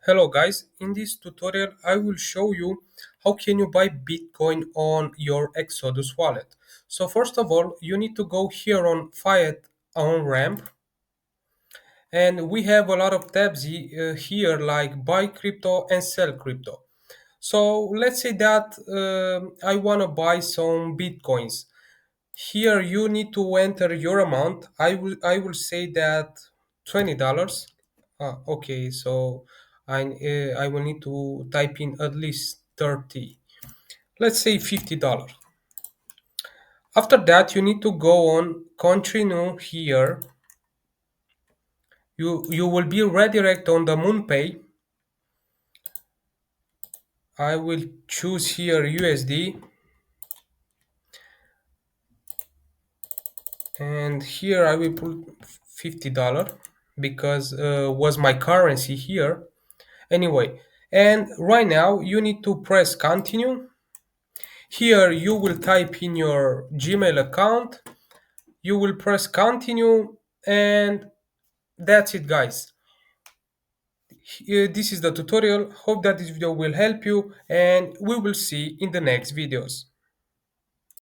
Hello guys, in this tutorial I will show you how can you buy Bitcoin on your Exodus wallet. So first of all, you need to go here on Fiat on ramp, and we have a lot of tabs here like buy crypto and sell crypto. So let's say that I want to buy some Bitcoins. Here you need to enter your amount. I will say that $20. Okay, so I will need to type in at least 30. Let's say $50. After that, you need to go on continue here. You will be redirect on the MoonPay. I will choose here USD, and here I will put $50 because was my currency here. Anyway, and right now you need to press continue. Here you will type in your Gmail account, you will press continue, and that's it guys. This is the tutorial. Hope that this video will help you, and we will see in the next videos.